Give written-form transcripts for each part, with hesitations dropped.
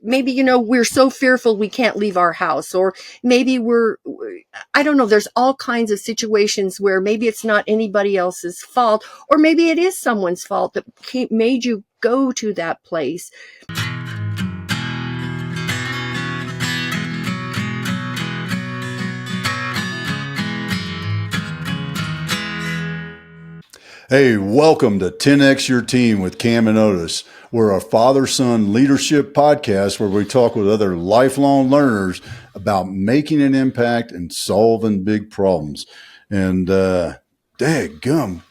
maybe, we're so fearful we can't leave our house, or maybe I don't know. There's all kinds of situations where maybe it's not anybody else's fault, or maybe it is someone's fault that made you go to that place. Hey, welcome to 10X Your Team with Cam Otis. We're a father-son leadership podcast where we talk with other lifelong learners about making an impact and solving big problems. And daggum,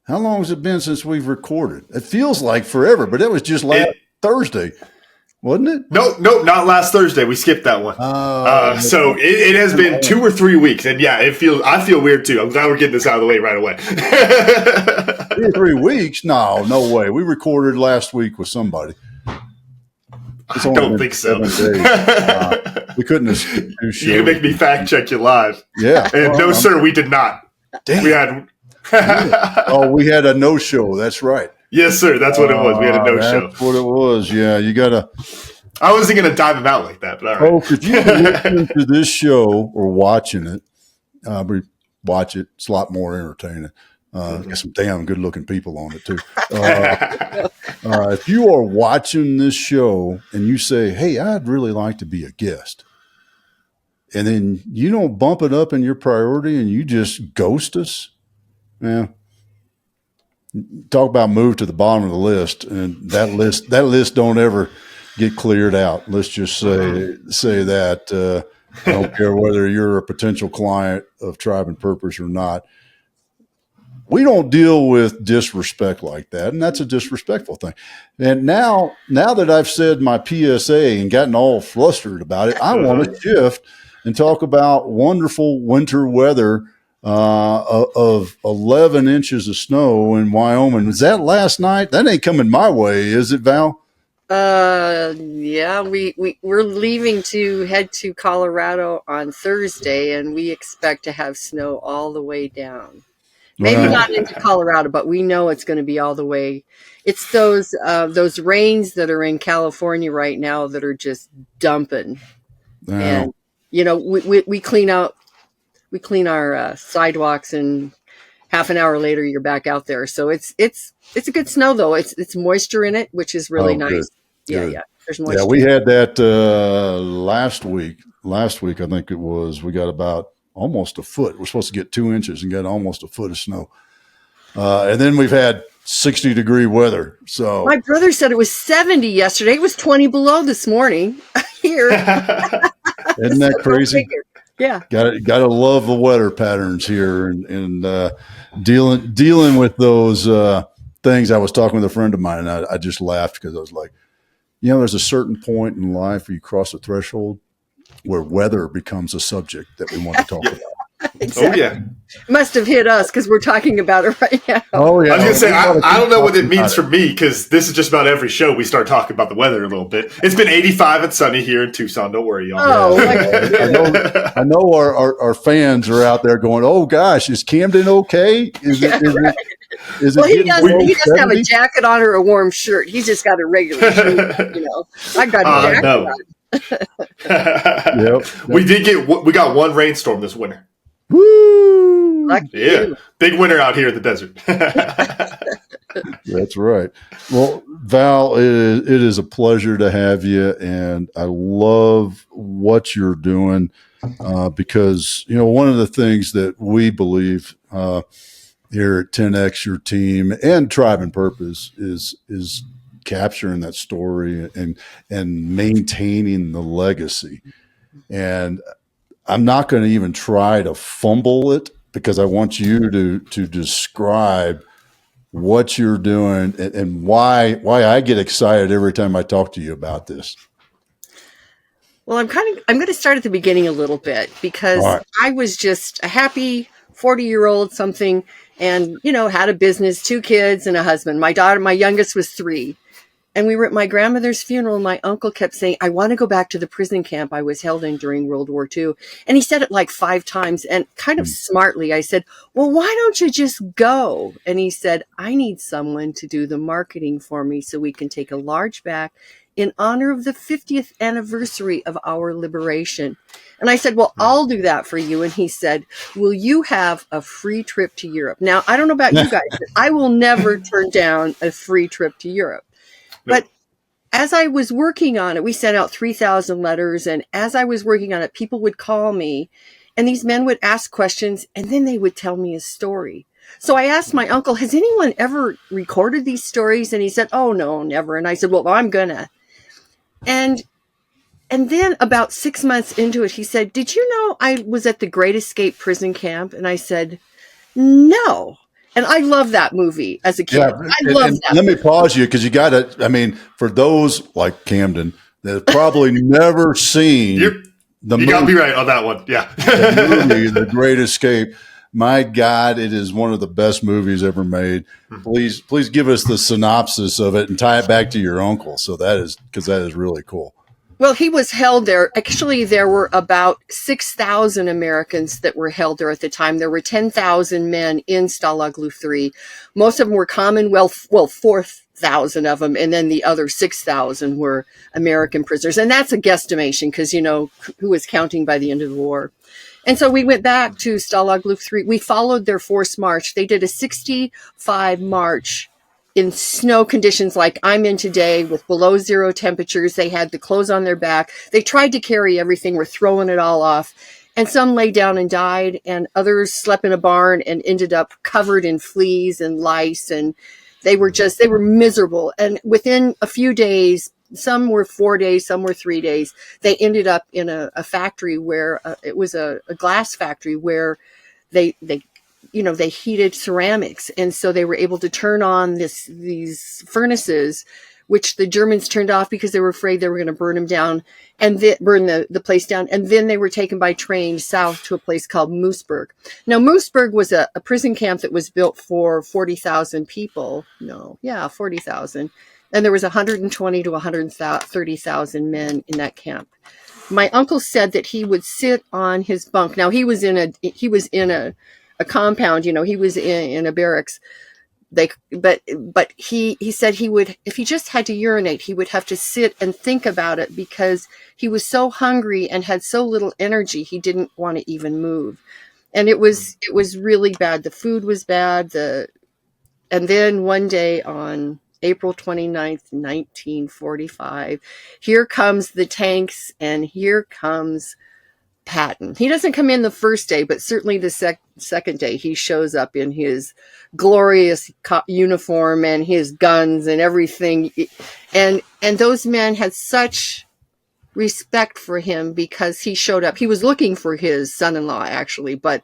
how long has it been since we've recorded? It feels like forever, but it was just last Thursday, wasn't it? No, not last Thursday. We skipped that one. So it has been 2 or 3 weeks, and yeah, I feel weird too. I'm glad we're getting this out of the way right away. 2 or 3 weeks? No way. We recorded last week with somebody. I don't think so. We couldn't have skipped two shows. You can make me fact check you live. Yeah. And no, sir, we did not. Damn. We had. We had a no show. That's right. Yes, sir. That's what it was. We had a no-show. That's what it was. Yeah, you got to. I wasn't going to dive him out like that, but all right. Folks, if you're listening to this show or watching it, watch it. It's a lot more entertaining. Got some damn good-looking people on it, too. If you are watching this show and you say, hey, I'd really like to be a guest, and then you don't bump it up in your priority and you just ghost us, yeah. Talk about move to the bottom of the list, and that list don't ever get cleared out. Let's just say that I don't care whether you're a potential client of Tribe and Purpose or not. We don't deal with disrespect like that, and that's a disrespectful thing. And now that I've said my PSA and gotten all flustered about it, I want to shift and talk about wonderful winter weather. Of 11 inches of snow in Wyoming. Was that last night? That ain't coming my way, is it, Val? Yeah, we're leaving to head to Colorado on Thursday, and we expect to have snow all the way down. Maybe not into Colorado, but we know it's going to be all the way. It's those rains that are in California right now that are just dumping. And we clean out. We clean our sidewalks, and half an hour later, you're back out there. So it's a good snow, though. It's moisture in it, which is really nice. Good. Yeah. There's moisture. Yeah, we had that last week. Last week, I think it was. We got about almost a foot. We're supposed to get 2 inches and got almost a foot of snow. And then we've had 60-degree weather. So my brother said it was 70 yesterday. It was 20 below this morning here. Isn't that crazy? Yeah, got to love the weather patterns here, and dealing with those things. I was talking with a friend of mine, and I just laughed because I was like, there's a certain point in life where you cross a threshold where weather becomes a subject that we want to talk about. Exactly. Oh yeah, must have hit us because we're talking about it right now. Oh yeah, I was gonna say I don't know what it means for me because this is just about every show we start talking about the weather a little bit. It's been 85 and sunny here in Tucson. Don't worry, y'all. Oh, I know our fans are out there going, "Oh gosh, is Camden okay? Is it? Well, he doesn't have a jacket on or a warm shirt. He's just got a regular shirt. I got a jacket on. Yep. We got one rainstorm this winter. Woo! Yeah, big winter out here in the desert. That's right. Well, Val, it is a pleasure to have you, and I love what you're doing because one of the things that we believe here at 10X Your Team and Tribe and Purpose is capturing that story and maintaining the legacy. And I'm not going to even try to fumble it because I want you to describe what you're doing and why I get excited every time I talk to you about this. Well, I'm going to start at the beginning a little bit because I was just a happy 40-year-old something and, had a business, 2 kids and a husband. My youngest was 3. And we were at my grandmother's funeral, and my uncle kept saying, I want to go back to the prison camp I was held in during World War II. And he said it like 5 times. And kind of smartly, I said, well, why don't you just go? And he said, I need someone to do the marketing for me so we can take a large bag in honor of the 50th anniversary of our liberation. And I said, well, I'll do that for you. And he said, will you have a free trip to Europe? Now, I don't know about you guys, but I will never turn down a free trip to Europe. Nope. But as I was working on it, we sent out 3,000 letters. And as I was working on it, people would call me and these men would ask questions and then they would tell me a story. So I asked my uncle, has anyone ever recorded these stories? And he said, oh, no, never. And I said, well, I'm gonna. And then about 6 months into it, he said, did you know I was at the Great Escape prison camp? And I said, no. And I love that movie as a kid. Yeah, I love that. Let me pause you because you got to, I mean, for those like Camden that have probably never seen you got me right on that one. Yeah. The movie, The Great Escape. My God, it is one of the best movies ever made. Please give us the synopsis of it and tie it back to your uncle. So that is really cool. Well, he was held there. Actually, there were about 6,000 Americans that were held there at the time. There were 10,000 men in Stalag Luft 3. Most of them were Commonwealth, 4,000 of them, and then the other 6,000 were American prisoners. And that's a guesstimation because, who was counting by the end of the war. And so we went back to Stalag Luft 3. We followed their forced march. They did a 65 march in snow conditions like I'm in today with below zero temperatures. They had the clothes on their back. They tried to carry everything. We're throwing it all off. And some lay down and died, and others slept in a barn and ended up covered in fleas and lice. And they were miserable. And within a few days, some were 4 days, some were 3 days, they ended up in a factory where it was a glass factory where they heated ceramics. And so they were able to turn on these furnaces, which the Germans turned off because they were afraid they were going to burn them down and burn the place down. And then they were taken by train south to a place called Mooseburg. Now, Mooseburg was a prison camp that was built for 40,000 people. 40,000. And there was 120 to 130,000 men in that camp. My uncle said that he would sit on his bunk. Now, he was in a compound, he was in a barracks. But he said he would, if he just had to urinate, he would have to sit and think about it because he was so hungry and had so little energy. He didn't want to even move. And it was really bad. The food was bad. And then one day on April 29th, 1945, here comes the tanks and here comes Patton. He doesn't come in the first day, but certainly the second day he shows up in his glorious uniform and his guns and everything. And those men had such respect for him because he showed up. He was looking for his son-in-law actually, but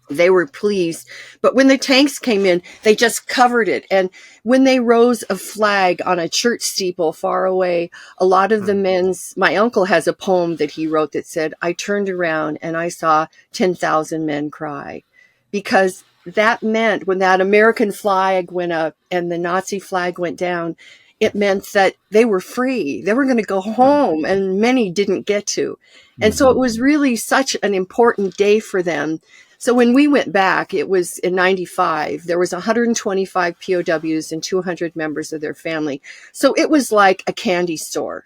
they were pleased. But when the tanks came in, they just covered it. And when they rose a flag on a church steeple far away, a lot of the my uncle has a poem that he wrote that said, I turned around and I saw 10,000 men cry. Because that meant when that American flag went up and the Nazi flag went down, it meant that they were free. They were going to go home, and many didn't get to. And so it was really such an important day for them. So when we went back, it was in 95, there was 125 POWs and 200 members of their family. So it was like a candy store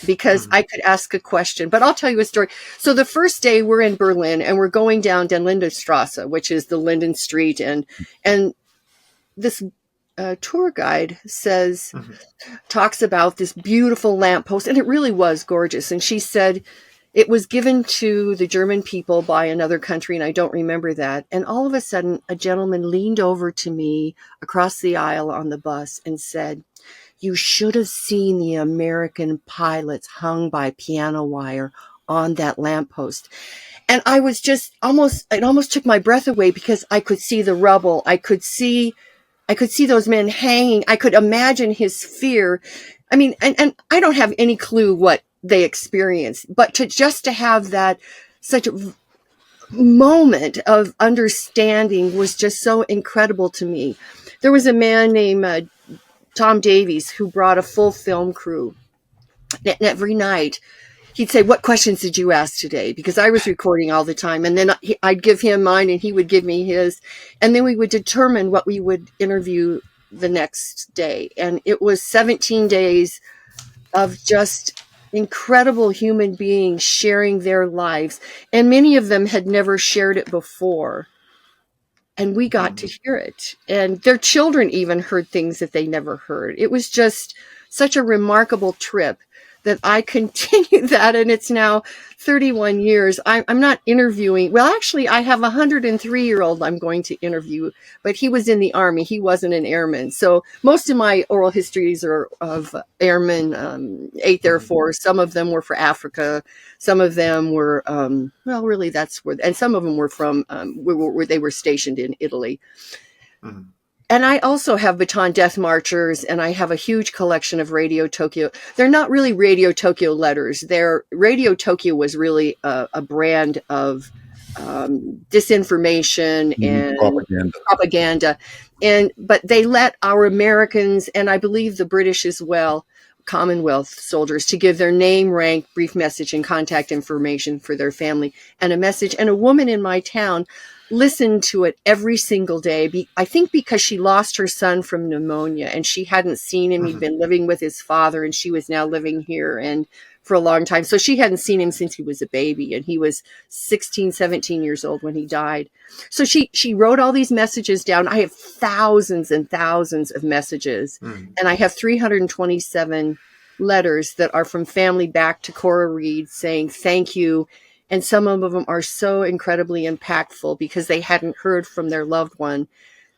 because I could ask a question, but I'll tell you a story. So the first day we're in Berlin and we're going down Den Lindenstrasse, which is the Linden Street. And this tour guide talks about this beautiful lamppost, and it really was gorgeous. And she said, it was given to the German people by another country, and I don't remember that. And all of a sudden, a gentleman leaned over to me across the aisle on the bus and said, you should have seen the American pilots hung by piano wire on that lamppost. And I was just it almost took my breath away because I could see the rubble. I could see those men hanging. I could imagine his fear. I mean, and I don't have any clue what they experienced, but to have that such a moment of understanding was just so incredible to me. There was a man named Tom Davies who brought a full film crew, and every night he'd say, what questions did you ask today? Because I was recording all the time, and then I'd give him mine and he would give me his, and then we would determine what we would interview the next day. And it was 17 days of just incredible human beings sharing their lives. And many of them had never shared it before. And we got to hear it. And their children even heard things that they never heard. It was just such a remarkable trip that I continued that. And it's now 31 years. I'm not interviewing. Well, actually, I have a 103-year-old I'm going to interview, but he was in the Army. He wasn't an airman. So most of my oral histories are of airmen, 8th Air Force. Some of them were for Africa. Some of them were, well, really, that's where, and some of them were from, where they were stationed in Italy. Mm-hmm. And I also have Bataan Death Marchers, and I have a huge collection of Radio Tokyo. They're not really Radio Tokyo letters. Radio Tokyo was really a brand of disinformation and propaganda. But they let our Americans, and I believe the British as well, Commonwealth soldiers, to give their name, rank, brief message, and contact information for their family, and a message. And a woman in my town listened to it every single day. I think because she lost her son from pneumonia and she hadn't seen him. He'd been living with his father, and she was now living here and for a long time. So she hadn't seen him since he was a baby, and he was 16, 17 years old when he died. So she wrote all these messages down. I have thousands and thousands of messages, and I have 327 letters that are from family back to Cora Reed saying thank you. And some of them are so incredibly impactful because they hadn't heard from their loved one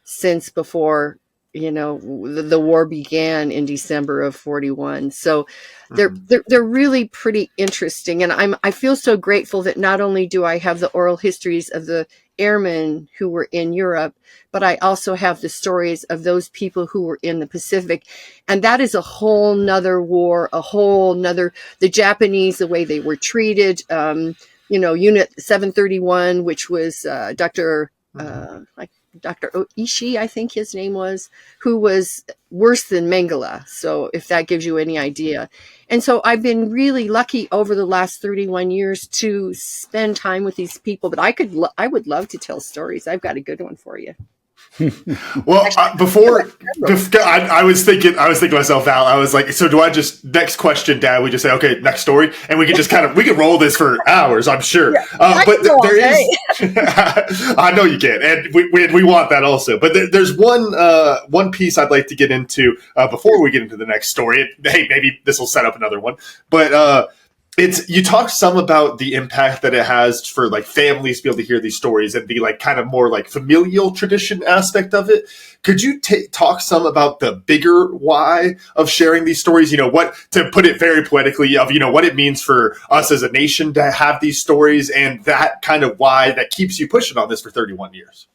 since before, the war began in December of 41. So they're really pretty interesting. And I feel so grateful that not only do I have the oral histories of the airmen who were in Europe, but I also have the stories of those people who were in the Pacific. And that is a whole nother war, the Japanese, the way they were treated, Unit 731, which was Dr. Oishi, I think his name was, who was worse than Mengele. So if that gives you any idea. And so I've been really lucky over the last 31 years to spend time with these people. But I would love to tell stories. I've got a good one for you. Well, I was thinking to myself, Val, I was like, so do I just, next question, Dad, we just say, okay, next story, and we can just we can roll this for hours, I'm sure. Yeah, but there is, I know you can, and we want that also. But there's one piece I'd like to get into before we get into the next story. Hey, maybe this will set up another one, but you talk some about the impact that it has for families to be able to hear these stories and the kind of more familial tradition aspect of it. Could you talk some about the bigger why of sharing these stories? What, to put it very poetically, of what it means for us as a nation to have these stories, and that kind of why that keeps you pushing on this for 31 years.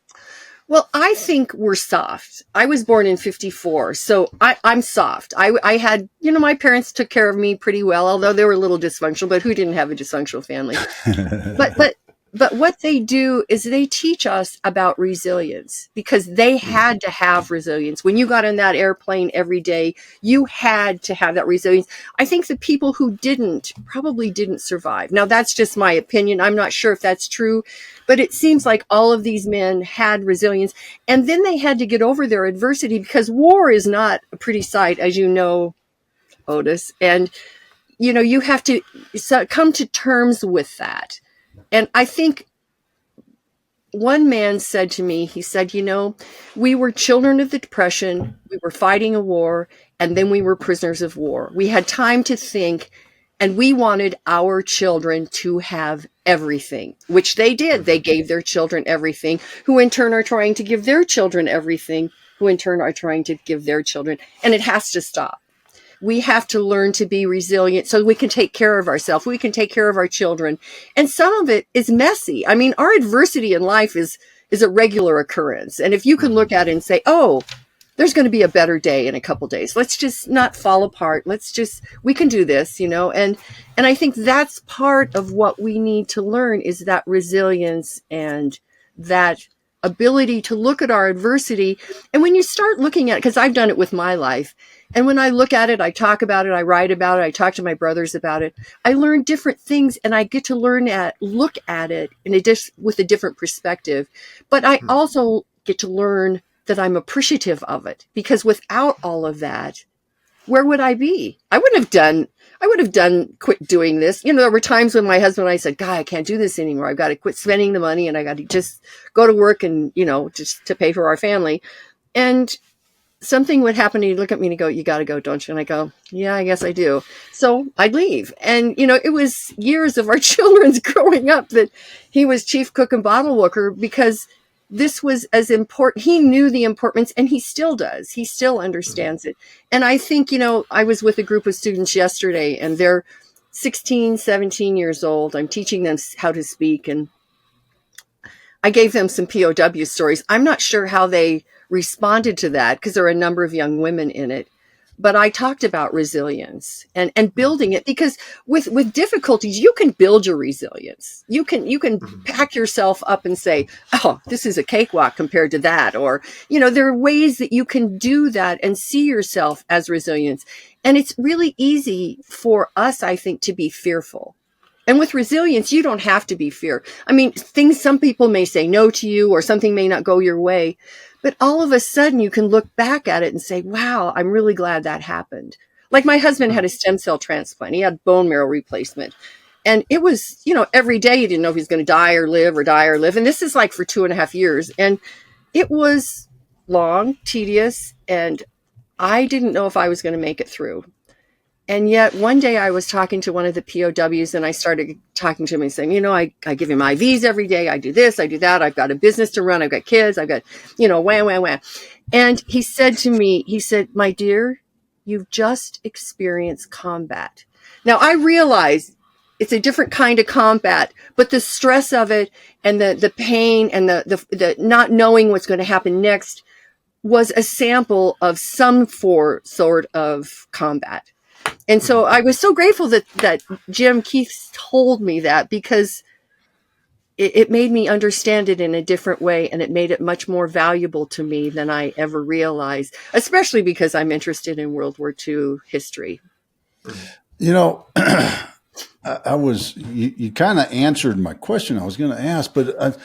Well, I think we're soft. I was born in 54, so I'm soft. I had, my parents took care of me pretty well, although they were a little dysfunctional, but who didn't have a dysfunctional family? But what they do is they teach us about resilience, because they had to have resilience. When you got in that airplane every day, you had to have that resilience. I think the people who probably didn't survive. Now, that's just my opinion. I'm not sure if that's true, but it seems like all of these men had resilience, and then they had to get over their adversity, because war is not a pretty sight, as you know, Otis. And, you have to come to terms with that. And I think one man said to me, he said, we were children of the Depression, we were fighting a war, and then we were prisoners of war. We had time to think, and we wanted our children to have everything, which they did. They gave their children everything, who in turn are trying to give their children everything, who in turn are trying to give their children. And it has to stop. We have to learn to be resilient so we can take care of ourselves. We can take care of our children. And some of it is messy. I mean, our adversity in life is a regular occurrence. And if you can look at it and say, oh, there's going to be a better day in a couple days. Let's just not fall apart. We can do this, and I think that's part of what we need to learn, is that resilience and that ability to look at our adversity. And when you start looking at it, because I've done it with my life, and when I look at it, I talk about it, I write about it, I talk to my brothers about it, I learn different things, and I get to look at it with a different perspective. But I also get to learn that I'm appreciative of it, because without all of that, where would I be? I would have quit doing this. There were times when my husband and I said, God, I can't do this anymore. I've got to quit spending the money and I got to just go to work and, just to pay for our family. And something would happen and he'd look at me and he'd go, you got to go, don't you? And I go, yeah, I guess I do. So I'd leave. And, it was years of our children's growing up that he was chief cook and bottle worker because this was as important. He knew the importance and he still does. He still understands it. And I think, I was with a group of students yesterday and they're 16, 17 years old. I'm teaching them how to speak and I gave them some POW stories. I'm not sure how they responded to that because there are a number of young women in it. But I talked about resilience and building it because with difficulties, you can build your resilience. You can pack yourself up and say, oh, this is a cakewalk compared to that. Or, there are ways that you can do that and see yourself as resilience. And it's really easy for us, I think, to be fearful. And with resilience, you don't have to be fear. I mean, some people may say no to you or something may not go your way. But all of a sudden you can look back at it and say, wow, I'm really glad that happened. Like my husband had a stem cell transplant. He had bone marrow replacement. And it was, every day you didn't know if he was going to die or live or die or live. And this is like for 2.5 years. And it was long, tedious, and I didn't know if I was going to make it through. And yet one day I was talking to one of the POWs and I started talking to him and saying, I give him IVs every day. I do this, I do that. I've got a business to run. I've got kids. I've got, wham. And he said to me, my dear, you've just experienced combat. Now I realize it's a different kind of combat, but the stress of it and the pain and the not knowing what's going to happen next was a sample of some sort of combat. And so I was so grateful that Jim Keith told me that because it made me understand it in a different way. And it made it much more valuable to me than I ever realized, especially because I'm interested in World War II history. You kind of answered my question I was going to ask, but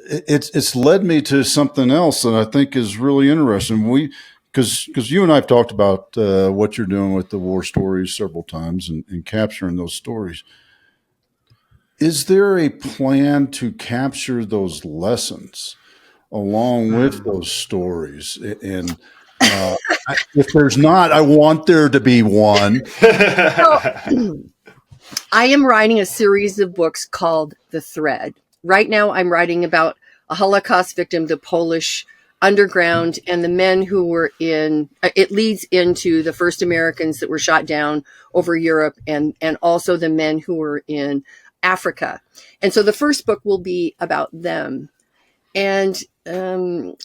it's led me to something else that I think is really interesting. Because you and I have talked about what you're doing with the war stories several times and capturing those stories. Is there a plan to capture those lessons along with those stories? And if there's not, I want there to be one. I am writing a series of books called The Thread. Right now I'm writing about a Holocaust victim, the Polish underground, and the men who were it leads into the first Americans that were shot down over Europe and also the men who were in Africa. And so the first book will be about them. And then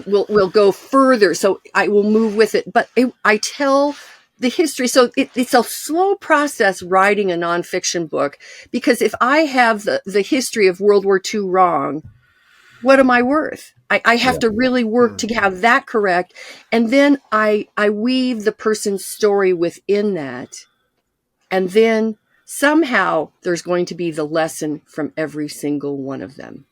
we'll go further. So I will move with it. But I tell the history. So it's a slow process writing a nonfiction book, because if I have the history of World War II wrong, what am I worth? I have to really work to have that correct. And then I weave the person's story within that. And then somehow there's going to be the lesson from every single one of them.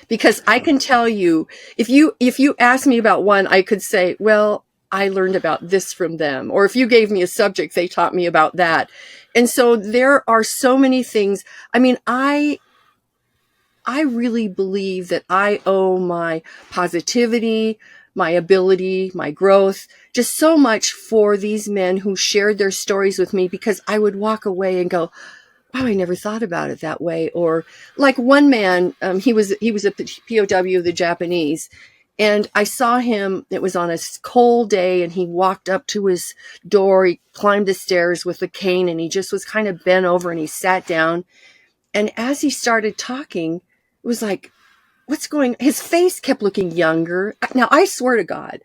Because I can tell you, if you ask me about one, I could say, well, I learned about this from them. Or if you gave me a subject, they taught me about that. And so there are so many things. I mean, I really believe that I owe my positivity, my ability, my growth, just so much for these men who shared their stories with me, because I would walk away and go, wow, I never thought about it that way. Or like one man, he was a POW of the Japanese, and I saw him, it was on a cold day, and he walked up to his door, he climbed the stairs with a cane, and he just was kind of bent over and he sat down. And as he started talking, it was like, what's going on? His face kept looking younger. Now, I swear to God,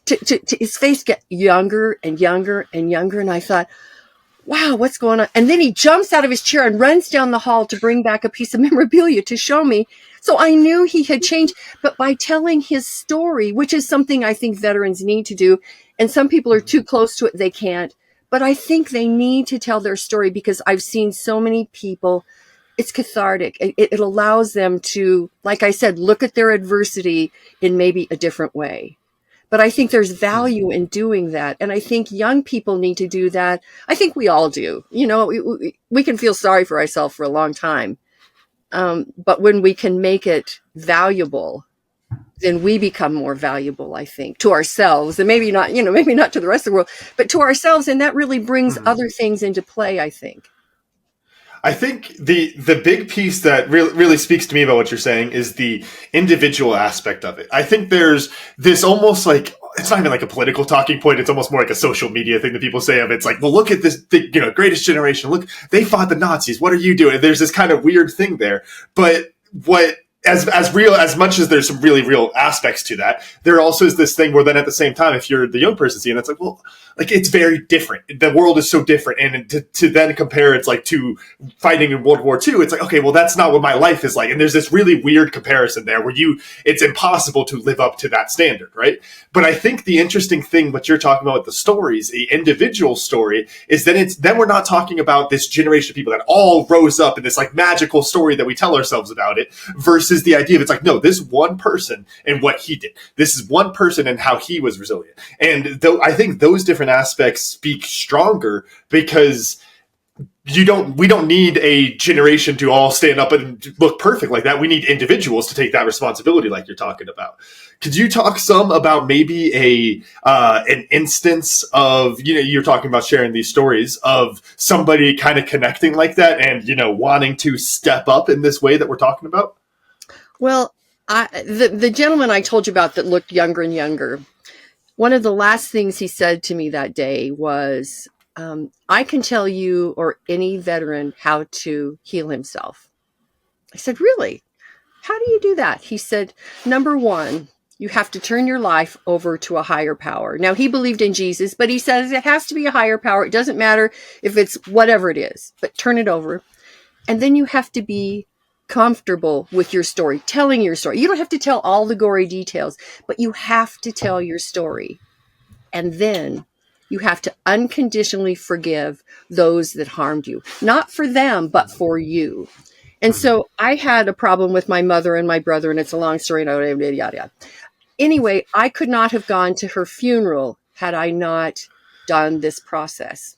to his face get younger and younger and younger. And I thought, wow, what's going on? And then he jumps out of his chair and runs down the hall to bring back a piece of memorabilia to show me. So I knew he had changed. But by telling his story, which is something I think veterans need to do, and some people are too close to it, they can't. But I think they need to tell their story, because I've seen so many people. It's cathartic. It allows them to, like I said, look at their adversity in maybe a different way. But I think there's value in doing that. And I think young people need to do that. I think we all do. We can feel sorry for ourselves for a long time. But when we can make it valuable, then we become more valuable, I think, to ourselves, and maybe not to the rest of the world, but to ourselves. And that really brings other things into play, I think. I think the big piece that really speaks to me about what you're saying is the individual aspect of it. I think there's this almost like, it's not even like a political talking point. It's almost more like a social media thing that people say of. It's like, well, look at this, greatest generation. Look, they fought the Nazis. What are you doing? There's this kind of weird thing there. But as much as there's some really real aspects to that, there also is this thing where then at the same time, if you're the young person seeing, it's like, well, like it's very different. The world is so different. And to then compare it's like to fighting in World War II, it's like, okay, well, that's not what my life is like. And there's this really weird comparison there where it's impossible to live up to that standard, right? But I think the interesting thing, what you're talking about with the stories, the individual story, is that then we're not talking about this generation of people that all rose up in this like magical story that we tell ourselves about it, versus the idea of it's like, no, this one person and what he did. This is one person and how he was resilient. And I think those different aspects speak stronger because we don't need a generation to all stand up and look perfect like that. We need individuals to take that responsibility like you're talking about. Could you talk some about maybe an instance of, you're talking about sharing these stories of somebody kind of connecting like that and, wanting to step up in this way that we're talking about? Well, the gentleman I told you about that looked younger and younger, one of the last things he said to me that day was, I can tell you or any veteran how to heal himself. I said, really? How do you do that? He said, number one, you have to turn your life over to a higher power. Now, he believed in Jesus, but he says it has to be a higher power. It doesn't matter if it's whatever it is, but turn it over. And then you have to be comfortable with your story, telling your story. You don't have to tell all the gory details, but you have to tell your story. And then you have to unconditionally forgive those that harmed you, not for them, but for you. And so I had a problem with my mother and my brother, and it's a long story. Yada, yada. Anyway, I could not have gone to her funeral had I not done this process.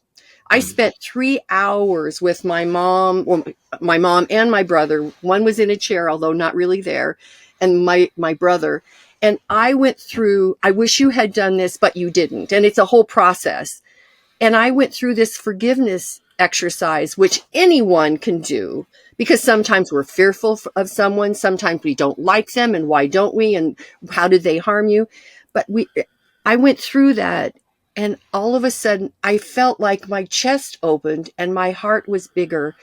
I spent 3 hours with my mom and my brother. One was in a chair, although not really there, and my brother. And I went through, I wish you had done this, but you didn't. And it's a whole process. And I went through this forgiveness exercise, which anyone can do, because sometimes we're fearful of someone. Sometimes we don't like them. And why don't we? And how did they harm you? But I went through that. And all of a sudden, I felt like my chest opened and my heart was bigger.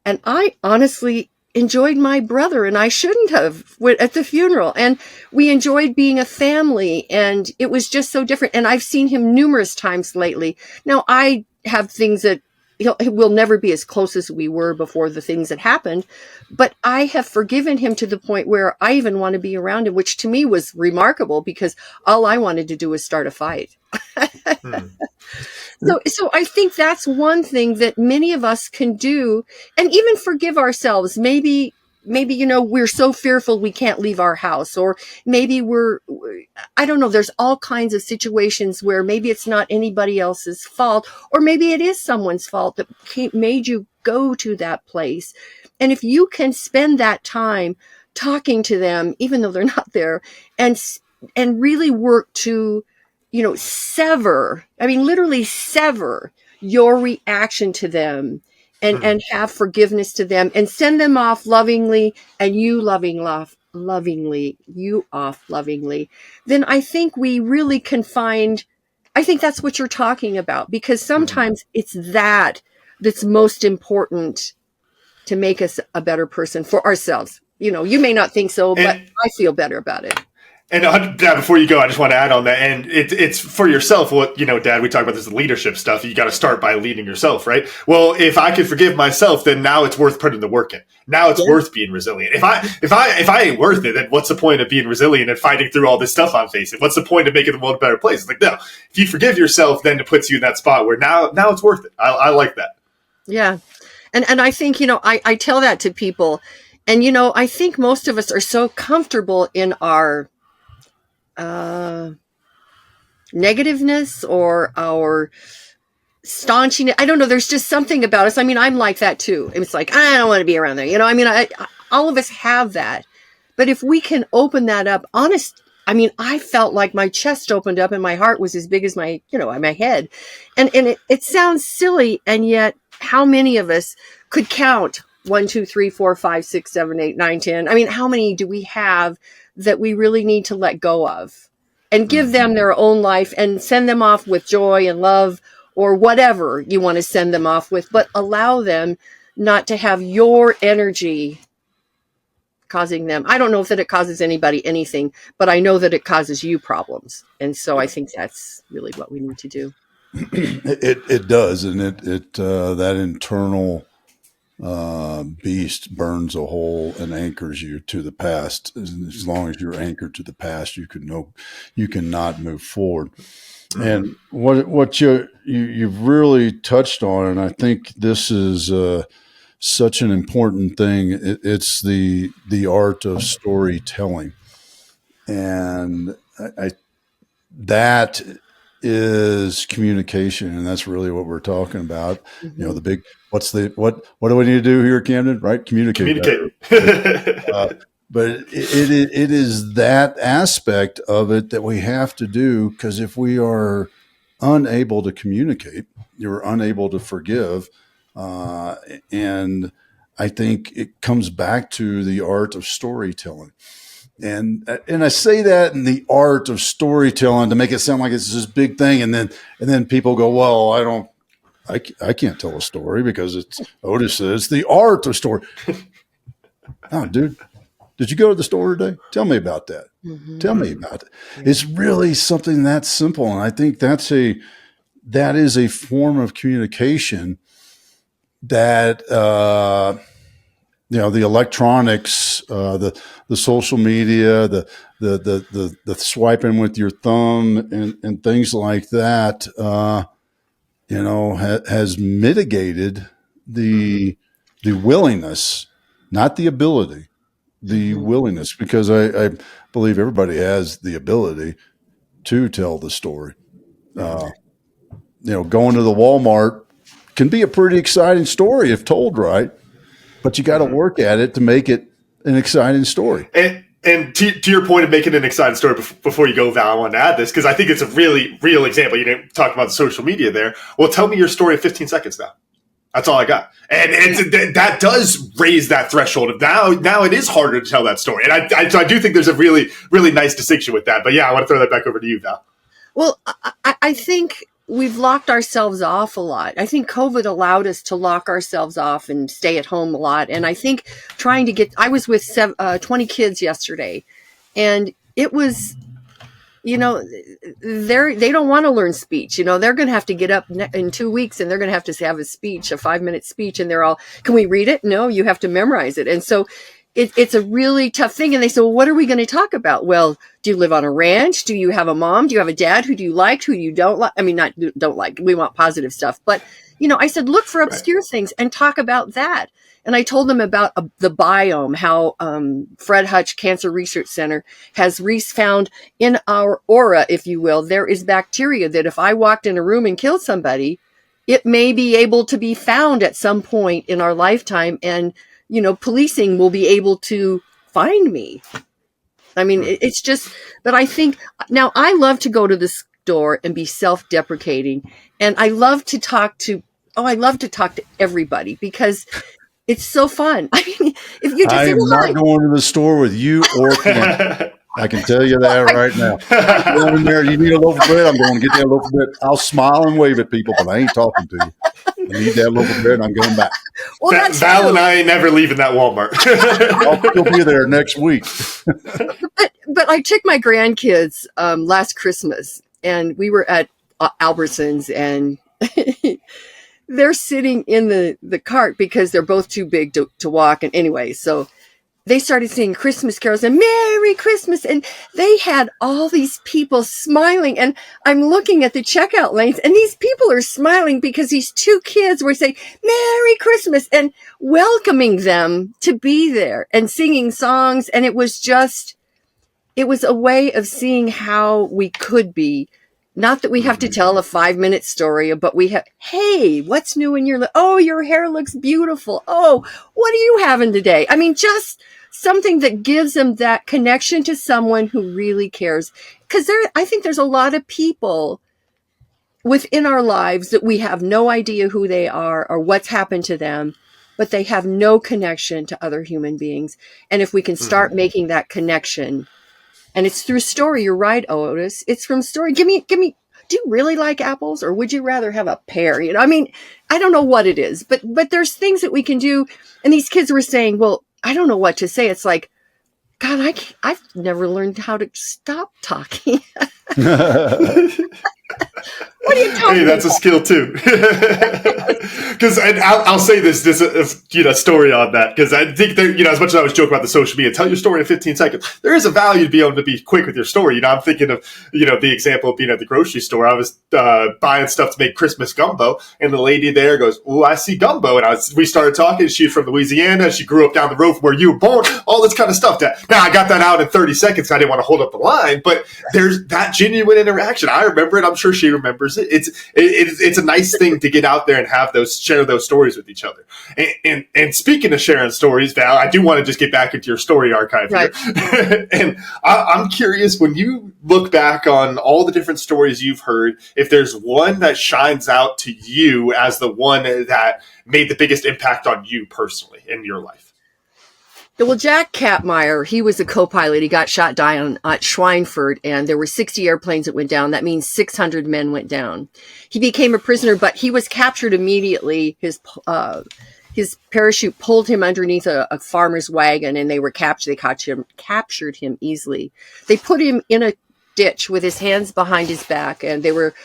And I honestly enjoyed my brother, and I shouldn't have, at the funeral. And we enjoyed being a family, and it was just so different. And I've seen him numerous times lately. Now, I have things that we'll never be as close as we were before the things that happened. But I have forgiven him to the point where I even want to be around him, which to me was remarkable because all I wanted to do was start a fight. So I think that's one thing that many of us can do, and even forgive ourselves. Maybe, we're so fearful we can't leave our house, or maybe I don't know, there's all kinds of situations where maybe it's not anybody else's fault, or maybe it is someone's fault that made you go to that place. And if you can spend that time talking to them, even though they're not there, and really work to, literally sever your reaction to them and have forgiveness to them and send them off lovingly and you off lovingly, then I think we really can I think that's what you're talking about, because sometimes it's that's most important to make us a better person for ourselves. You may not think so, but I feel better about it. And Dad, before you go, I just want to add on that, and it's for yourself. What Dad, we talk about this leadership stuff. You got to start by leading yourself, right? Well, if I could forgive myself, then now it's worth putting the work in. Now it's worth being resilient. If I ain't worth it, then what's the point of being resilient and fighting through all this stuff I'm facing? What's the point of making the world a better place? It's like, no, if you forgive yourself, then it puts you in that spot where now it's worth it. I like that. Yeah, and I think I tell that to people, and I think most of us are so comfortable in our negativeness or our staunching. I don't know. There's just something about us. I mean, I'm like that too. It's like, I don't want to be around there. You know, I mean, all of us have that. But if we can open that up, I mean, I felt like my chest opened up and my heart was as big as my head. And it sounds silly. And yet how many of us could count 1, 2, 3, 4, 5, 6, 7, 8, 9, 10? I mean, how many do we have that we really need to let go of and give them their own life and send them off with joy and love or whatever you want to send them off with, but allow them not to have your energy causing them. I don't know if that it causes anybody anything, but I know that it causes you problems. And so I think that's really what we need to do. It does. And that internal beast burns a hole and anchors you to the past. As long as you're anchored to the past, you cannot move forward. And what you've really touched on, and I think this is such an important thing. It's the art of storytelling, and that is communication, and that's really what we're talking about. Mm-hmm. You know, the big what do we need to do here, Camden? Right, communicate. But it is that aspect of it that we have to do, because if we are unable to communicate, you're unable to forgive. And I think it comes back to the art of storytelling. And I say that in the art of storytelling to make it sound like it's this big thing. And then people go, well, I can't tell a story because it's Otis says the art of story. Oh, dude. Did you go to the store today? Tell me about that. Mm-hmm. Tell me about it. Yeah. It's really something that simple. And I think that is a form of communication that, the electronics, the social media, the swiping with your thumb and things like that, has mitigated the willingness, not the ability, the willingness, because I believe everybody has the ability to tell the story. Going to the Walmart can be a pretty exciting story if told right, but you got to work at it to make it an exciting story. And to your point of making an exciting story, before you go, Val, I want to add this because I think it's a really real example. You didn't talk about social media there. Well, tell me your story in 15 seconds now. That's all I got. And that does raise that threshold. Now it is harder to tell that story. And I do think there's a really, really nice distinction with that. But yeah, I want to throw that back over to you, Val. Well, I think we've locked ourselves off a lot. I think COVID allowed us to lock ourselves off and stay at home a lot. And I think I was with 20 kids yesterday, and it was, they don't want to learn speech. They're going to have to get up in 2 weeks and they're going to have a speech, a 5-minute speech. And they're all, can we read it? No, you have to memorize it. And so it's a really tough thing. And they say, well, what are we going to talk about? Well, do you live on a ranch? Do you have a mom? Do you have a dad? Who do you like? Who you don't like? I mean, not don't like. We want positive stuff. But, I said, look for obscure things and talk about that. And I told them about the biome, how Fred Hutch Cancer Research Center has found in our aura, if you will, there is bacteria that if I walked in a room and killed somebody, it may be able to be found at some point in our lifetime. And, policing will be able to find me. I mean, it's just, but I think now I love to go to the store and be self-deprecating. And I love to talk to everybody because it's so fun. I mean, if you just I'm not going to the store with you or Cam. I can tell you that right now. I'm going in there, you need a loaf of bread, I'm going to get that loaf of bread. I'll smile and wave at people, but I ain't talking to you. I need that loaf of bread, I'm going back. Well, Val and I ain't never leaving that Walmart. I'll still be there next week. But I took my grandkids last Christmas, and we were at Albertsons, and they're sitting in the cart because they're both too big to walk. And anyway, so they started singing Christmas carols and Merry Christmas. And they had all these people smiling. And I'm looking at the checkout lanes, and these people are smiling because these two kids were saying Merry Christmas and welcoming them to be there and singing songs. And it was a way of seeing how we could be Not that we have to tell a 5-minute story, but we have, hey, what's new in your, oh, your hair looks beautiful. Oh, what are you having today? I mean, just something that gives them that connection to someone who really cares. Because I think there's a lot of people within our lives that we have no idea who they are or what's happened to them, but they have no connection to other human beings. And if we can start making that connection, and it's through story. You're right, Otis. It's from story. Give me, do you really like apples or would you rather have a pear? You know, I mean, I don't know what it is, but there's things that we can do. And these kids were saying, well, I don't know what to say. It's like, God, I've never learned how to stop talking. What are you talking Hey, that's about? a skill too. Because I'll say this story on that, because I think there, as much as I was joking about the social media, tell your story in 15 seconds. There is a value to be able to be quick with your story. I'm thinking of the example of being at the grocery store. I was buying stuff to make Christmas gumbo, and the lady there goes, "Oh, I see gumbo," and we started talking. She's from Louisiana. She grew up down the road from where you were born. All this kind of stuff. Now I got that out in 30 seconds. I didn't want to hold up the line, but there's that genuine interaction. I remember it. I'm sure she remembers it. It's a nice thing to get out there and have share those stories with each other. And speaking of sharing stories, Val, I do want to just get back into your story archive here. Right. And I'm curious, when you look back on all the different stories you've heard, if there's one that shines out to you as the one that made the biggest impact on you personally in your life. Well, Jack Kapmeyer, he was a co-pilot. He got shot down at Schweinfurt, and there were 60 airplanes that went down. That means 600 men went down. He became a prisoner, but he was captured immediately. His parachute pulled him underneath a farmer's wagon, and they were captured. They captured him easily. They put him in a ditch with his hands behind his back, and they were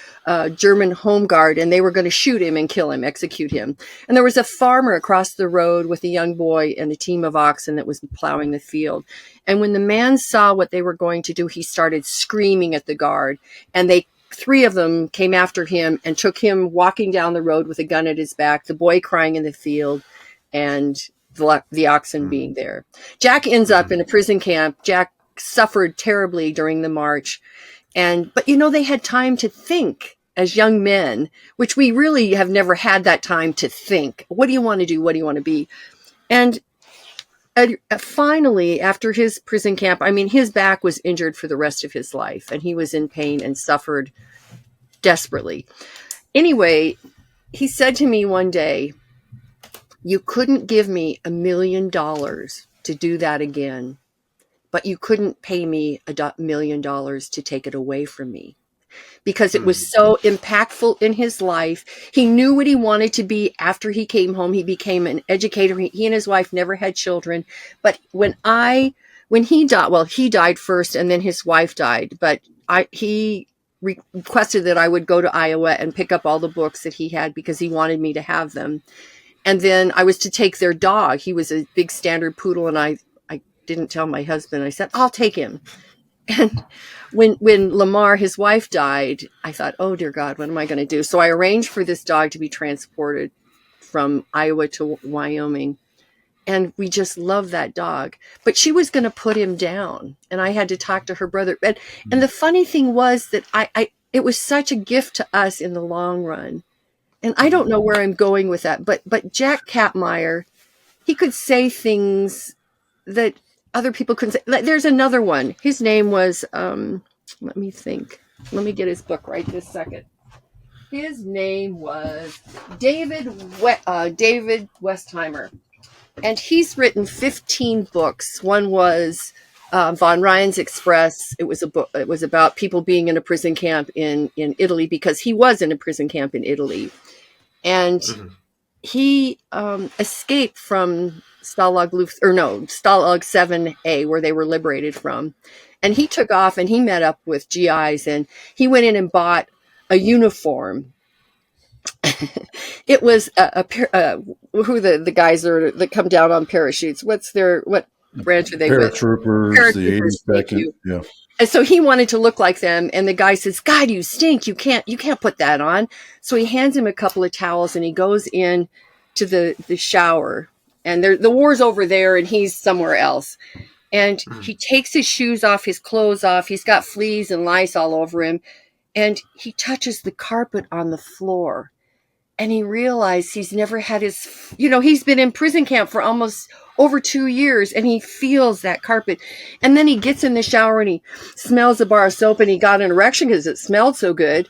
German home guard, and they were going to shoot him and kill him, execute him. And there was a farmer across the road with a young boy and a team of oxen that was plowing the field. And when the man saw what they were going to do, he started screaming at the guard, and 3 of them came after him and took him walking down the road with a gun at his back, the boy crying in the field, and the oxen being there. Jack ends up in a prison camp. Jack suffered terribly during the march. But they had time to think as young men, which we really have never had that time to think. What do you want to do? What do you want to be? And finally, after his prison camp, his back was injured for the rest of his life, and he was in pain and suffered desperately. Anyway, he said to me one day, "You couldn't give me $1 million to do that again, but you couldn't pay me $1 million to take it away from me," because it was so impactful in his life. He knew what he wanted to be after he came home. He became an educator. He and his wife never had children. But when he died, well, he died first and then his wife died. But he requested that I would go to Iowa and pick up all the books that he had because he wanted me to have them. And then I was to take their dog. He was a big standard poodle, and I didn't tell my husband. I said, "I'll take him." And when Lamar, his wife, died, I thought, oh dear God, what am I going to do? So I arranged for this dog to be transported from Iowa to Wyoming. And we just love that dog. But she was going to put him down, and I had to talk to her brother. And the funny thing was that it was such a gift to us in the long run. And I don't know where I'm going with that. But Jack Kapmeyer, he could say things that other people couldn't say. There's another one. His name was, let me think. Let me get his book right this second. His name was David Westheimer. And he's written 15 books. One was Von Ryan's Express. It was a book. It was about people being in a prison camp in Italy, because he was in a prison camp in Italy. And he escaped from Stalag 7A, where they were liberated from. And he took off and he met up with GIs, and he went in and bought a uniform. It was who the guys are that come down on parachutes. What branch are they with? Paratroopers, the 82nd. Yeah. And so he wanted to look like them, and the guy says, "God, you stink. You can't put that on." So he hands him a couple of towels, and he goes in to the shower, and the war's over there, and he's somewhere else. And he takes his shoes off, his clothes off. He's got fleas and lice all over him. and he touches the carpet on the floor. And he realized he's never had he's been in prison camp for almost over 2 years, and he feels that carpet. And then he gets in the shower and he smells a bar of soap, and he got an erection because it smelled so good.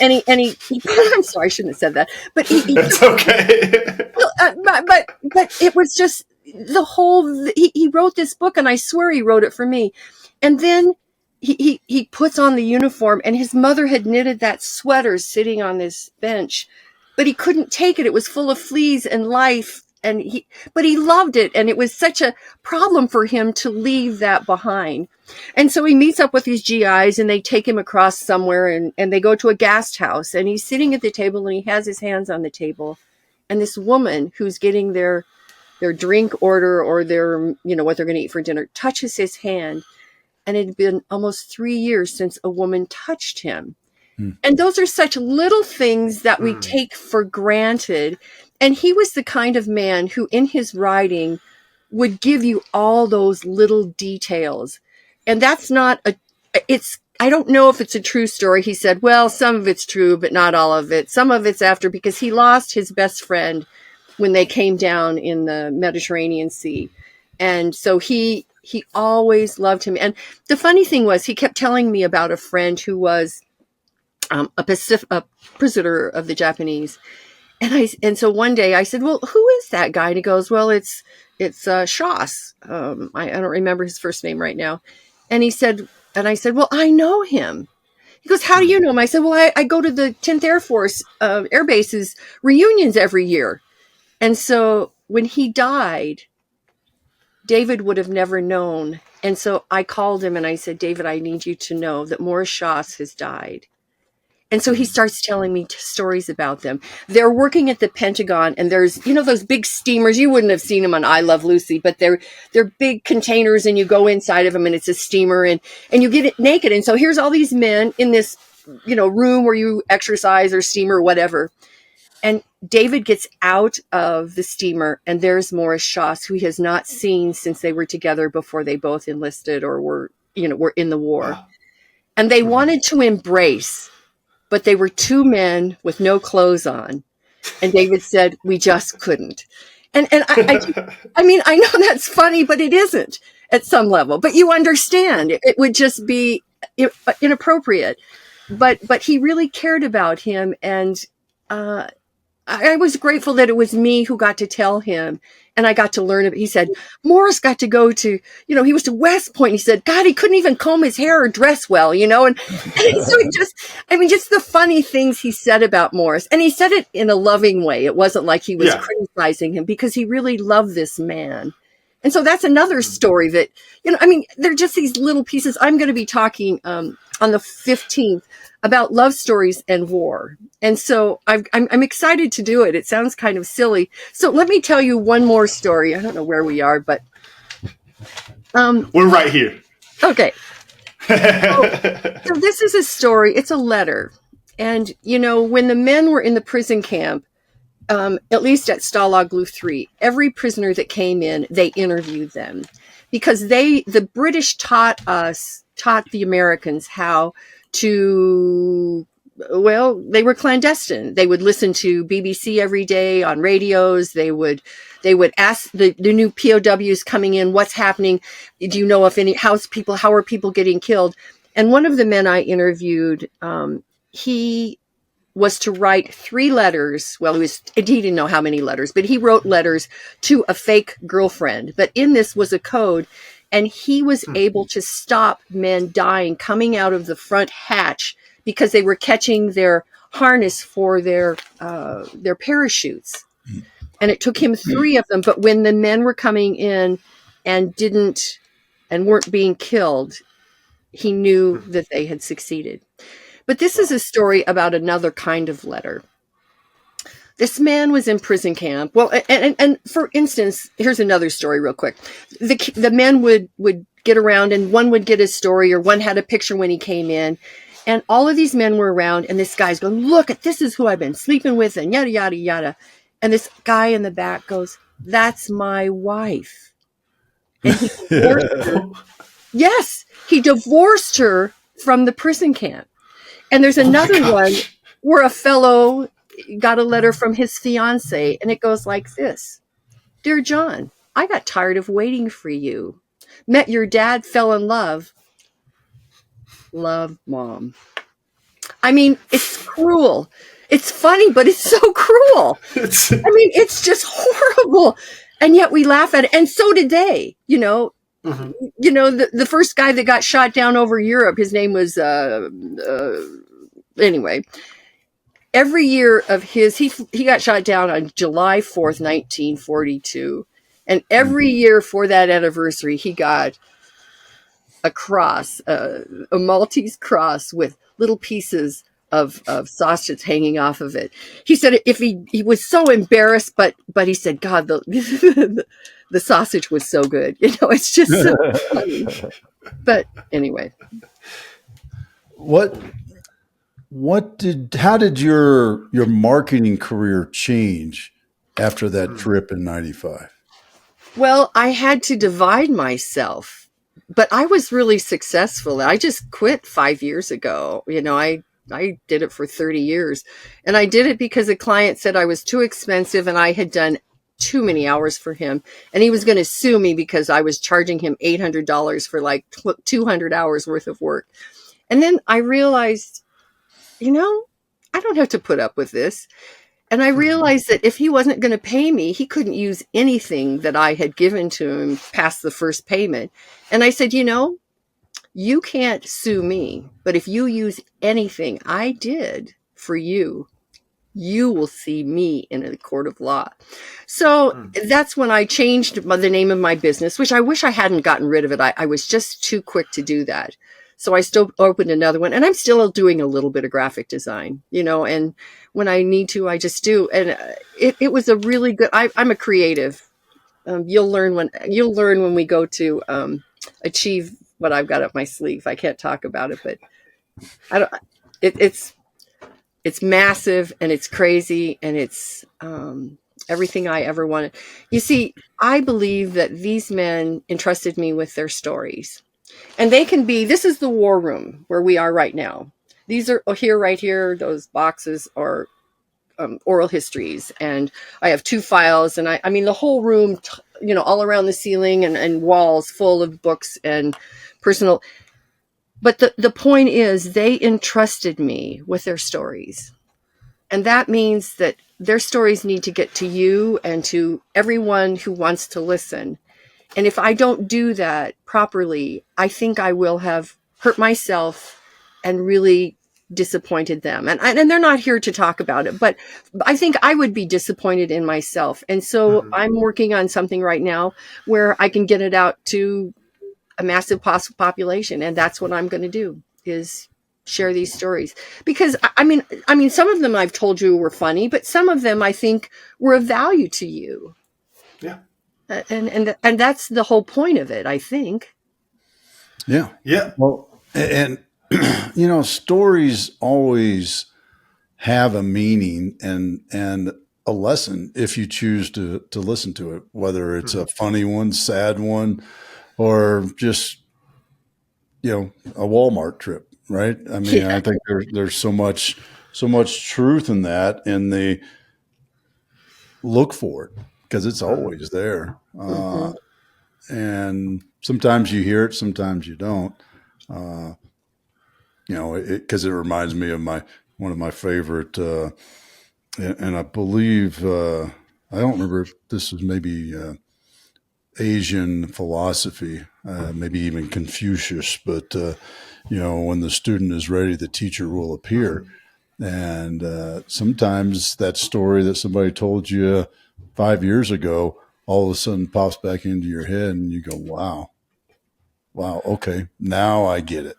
And he I'm sorry, I shouldn't have said that, but it's okay. but it was just he wrote this book, and I swear he wrote it for me. And then he puts on the uniform, and his mother had knitted that sweater sitting on this bench, but he couldn't take it. It was full of fleas and life, but he loved it. And it was such a problem for him to leave that behind. And so he meets up with these GIs, and they take him across somewhere, and they go to a guest house, and he's sitting at the table, and he has his hands on the table. And this woman who's getting their drink order, or their, what they're going to eat for dinner, touches his hand. And it had been almost 3 years since a woman touched him. And those are such little things that we take for granted. And he was the kind of man who in his writing would give you all those little details. And that's not I don't know if it's a true story. He said, well, some of it's true, but not all of it. Some of it's after, because he lost his best friend when they came down in the Mediterranean Sea. And so he always loved him. And the funny thing was, he kept telling me about a friend who was a prisoner of the Japanese. And so one day I said, well, who is that guy? And he goes, well, it's Shoss. I don't remember his first name right now. And I said, well, I know him. He goes, how do you know him? I said, well, I go to the 10th Air Force Air Base's reunions every year. And so when he died, David would have never known. And so I called him and I said, David, I need you to know that Morris Shoss has died. And so he starts telling me stories about them. They're working at the Pentagon, and there's, those big steamers. You wouldn't have seen them on I Love Lucy, but they're big containers, and you go inside of them, and it's a steamer, and you get it naked. And so here's all these men in this, room where you exercise or steamer or whatever. And David gets out of the steamer, and there's Morris Shoss, who he has not seen since they were together before they both enlisted or were in the war. Wow. And they wanted to embrace, but they were two men with no clothes on. And David said, we just couldn't. And I mean, I know that's funny, but it isn't at some level. But you understand, it would just be inappropriate. But he really cared about him. And I was grateful that it was me who got to tell him, and I got to learn it. He said, Morris got to go to, he was to West Point. He said, God, he couldn't even comb his hair or dress well, and so just the funny things he said about Morris. And he said it in a loving way. It wasn't like he was criticizing him, because he really loved this man. And so that's another story that, they're just these little pieces. I'm going to be talking on the 15th about love stories and war. And so I'm excited to do it. It sounds kind of silly. So let me tell you one more story. I don't know where we are, but we're right here. Okay. So this is a story. It's a letter. And, when the men were in the prison camp, at least at Stalag Luft 3, every prisoner that came in, they interviewed them, because the British taught the Americans how to, they were clandestine. They would listen to BBC every day on radios. They would ask the new POWs coming in, what's happening? Do you know how are people getting killed? And one of the men I interviewed, he was to write 3 letters. Well, he didn't know how many letters, but he wrote letters to a fake girlfriend. But in this was a code, and he was able to stop men dying coming out of the front hatch because they were catching their harness for their parachutes. And it took him 3 of them. But when the men were coming in and weren't being killed, he knew that they had succeeded. But this is a story about another kind of letter. This man was in prison camp. Well, and for instance, here's another story real quick. The men would get around, and one would get his story, or one had a picture when he came in. And all of these men were around, and this guy's going, look, this is who I've been sleeping with, and yada, yada, yada. And this guy in the back goes, that's my wife. And he divorced her. Yes, he divorced her from the prison camp. And there's another one gosh. where a fellow got a letter from his fiance, and it goes like this: Dear John, I got tired of waiting for you. Met your dad, fell in love. Love, Mom. I mean, it's cruel. It's funny, but it's so cruel. It's, I mean, it's just horrible. And yet we laugh at it. And so did they, mhm. the first guy that got shot down over Europe, his name was, anyway, every year of he got shot down on July 4th, 1942. And every year for that anniversary, he got a cross, a Maltese cross with little pieces of sausage hanging off of it. He said if he was so embarrassed, but he said, God, the sausage was so good. It's just so funny. But anyway. How did your marketing career change after that trip in 95? Well, I had to divide myself, but I was really successful. I just quit 5 years ago. I did it for 30 years, and I did it because a client said I was too expensive and I had done too many hours for him, and he was going to sue me because I was charging him $800 for like 200 hours worth of work. And then I realized, I don't have to put up with this. And I realized that if he wasn't going to pay me, he couldn't use anything that I had given to him past the first payment. And I said, you can't sue me, but if you use anything I did for you, you will see me in a court of law. So that's when I changed the name of my business, which I wish I hadn't gotten rid of it. I was just too quick to do that. So I still opened another one, and I'm still doing a little bit of graphic design, and when I need to, I just do. And it was a really good, I'm a creative. You'll learn when we go to achieve what I've got up my sleeve. I can't talk about it, but I don't, it's massive and it's crazy and it's everything I ever wanted. You see, I believe that these men entrusted me with their stories. And this is the war room where we are right now. These are right here, those boxes are oral histories. And I have 2 files, and I mean, the whole room, all around the ceiling and walls full of books and personal. But the point is, they entrusted me with their stories. And that means that their stories need to get to you and to everyone who wants to listen. And if I don't do that properly, I think I will have hurt myself and really disappointed them. And they're not here to talk about it, but I think I would be disappointed in myself. And so I'm working on something right now where I can get it out to a massive population. And that's what I'm going to do, is share these stories. Because I mean, some of them I've told you were funny, but some of them I think were of value to you. Yeah. And that's the whole point of it, I think. Yeah. Yeah. Well, and stories always have a meaning and a lesson if you choose to listen to it, whether it's a funny one, sad one, or just, a Walmart trip, right? I mean, Yeah. I think there's so much truth in that, and they look for it because it's always there. And sometimes you hear it, sometimes you don't. Because it reminds me of one of my favorite, and I believe I don't remember if this is maybe Asian philosophy, maybe even Confucius, but when the student is ready, the teacher will appear. And sometimes that story that somebody told you 5 years ago all of a sudden pops back into your head, and you go, wow, okay, now I get it.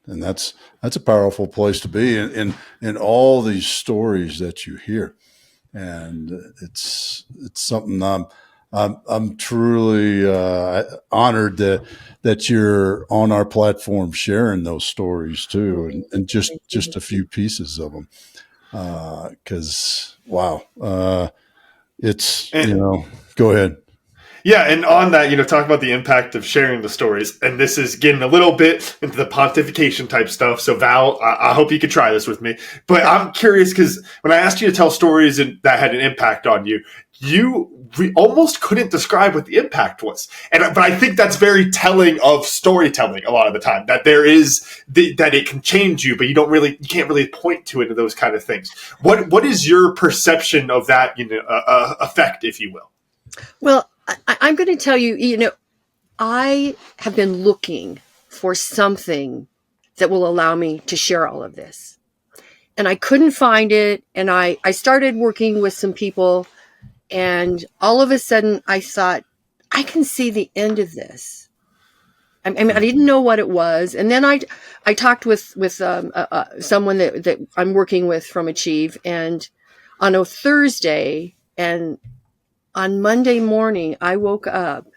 And that's a powerful place to be in all these stories that you hear. And it's something I'm truly honored that you're on our platform sharing those stories too, and just a few pieces of them. Because wow, it's And go ahead. Yeah, and on that, talk about the impact of sharing the stories, and this is getting a little bit into the pontification type stuff. So, Val, I hope you could try this with me. But I'm curious because when I asked you to tell stories that had an impact on you, we almost couldn't describe what the impact was. But I think that's very telling of storytelling a lot of the time. That there is that it can change you, but you can't really point to it in those kind of things. What is your perception of that effect, if you will? Well, I'm going to tell you, I have been looking for something that will allow me to share all of this. And I couldn't find it. And I started working with some people. And all of a sudden, I thought, I can see the end of this. I mean, I didn't know what it was. And then I talked with someone that I'm working with from Achieve. And on a Thursday, and on Monday morning, I woke up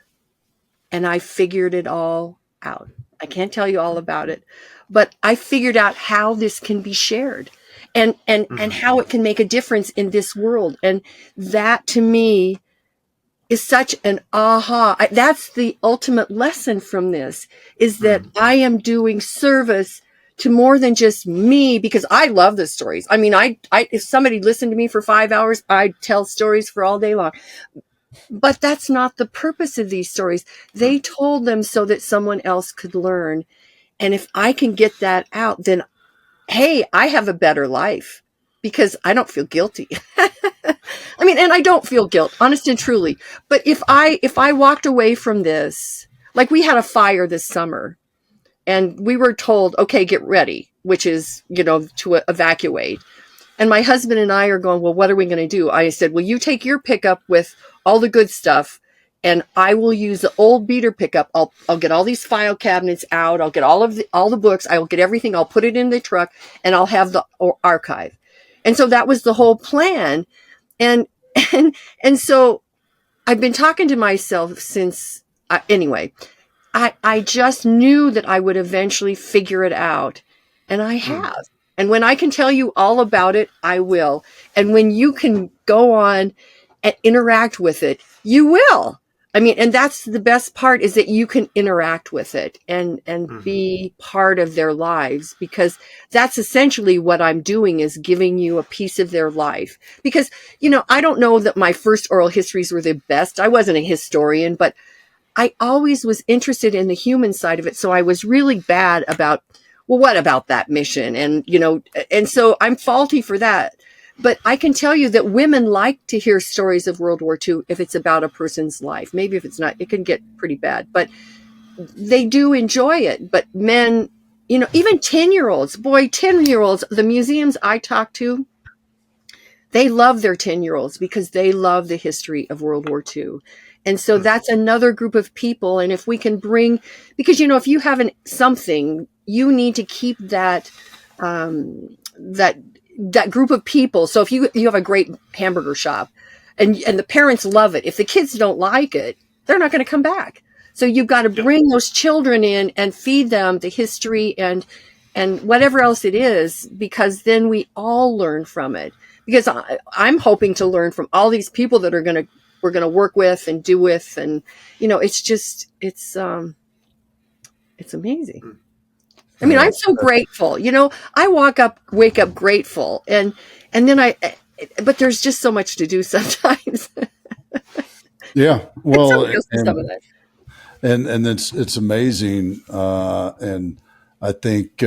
and I figured it all out. I can't tell you all about it, but I figured out how this can be shared and how it can make a difference in this world. And that to me is such an aha. That's the ultimate lesson from this, is that I am doing service to more than just me, because I love the stories. I mean, if somebody listened to me for 5 hours, I'd tell stories for all day long. But that's not the purpose of these stories. They told them so that someone else could learn. And if I can get that out, then, hey, I have a better life because I don't feel guilty. I mean, and I don't feel guilt, honest and truly. But if I walked away from this, like we had a fire this summer and we were told, okay, get ready, which is, to evacuate. And my husband and I are going, well, what are we going to do? I said, well, you take your pickup with all the good stuff, and I will use the old beater pickup. I'll get all these file cabinets out. I'll get all the books. I will get everything. I'll put it in the truck, and I'll have the archive. And so that was the whole plan. And so I've been talking to myself since. Anyway, I just knew that I would eventually figure it out, and I have. And when I can tell you all about it, I will. And when you can go on and interact with it, you will. I mean, and that's the best part, is that you can interact with it and be part of their lives, because that's essentially what I'm doing, is giving you a piece of their life. Because, I don't know that my first oral histories were the best. I wasn't a historian, but I always was interested in the human side of it. So I was really bad about, well, what about that mission? And, and so I'm faulty for that. But I can tell you that women like to hear stories of World War II if it's about a person's life. Maybe if it's not, it can get pretty bad, but they do enjoy it. But men, even 10-year-olds, 10-year-olds, the museums I talk to, they love their 10-year-olds because they love the history of World War II. And so that's another group of people. And if we can bring, because, if you have something, you need to keep that group of people. So if you have a great hamburger shop and the parents love it, if the kids don't like it, they're not going to come back. So you've got to bring those children in and feed them the history and whatever else it is, because then we all learn from it. Because I'm hoping to learn from all these people that we're going to work with and do with. And, it's amazing. I mean, I'm so grateful, I wake up grateful, and then but there's just so much to do sometimes. Yeah. Well, and it's amazing. And I think,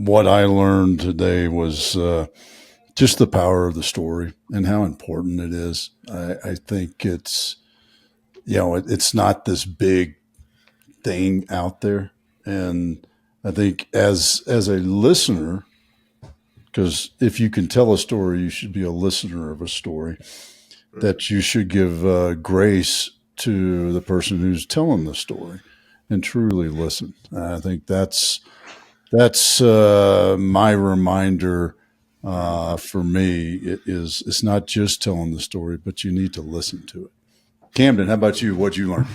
what I learned today was, just the power of the story and how important it is. I think it's, it's not this big thing out there. And I think as a listener, because if you can tell a story, you should be a listener of a story, that you should give grace to the person who's telling the story and truly listen. I think that's my reminder for me. It's not just telling the story, but you need to listen to it. Camden, how about you? What'd you learn?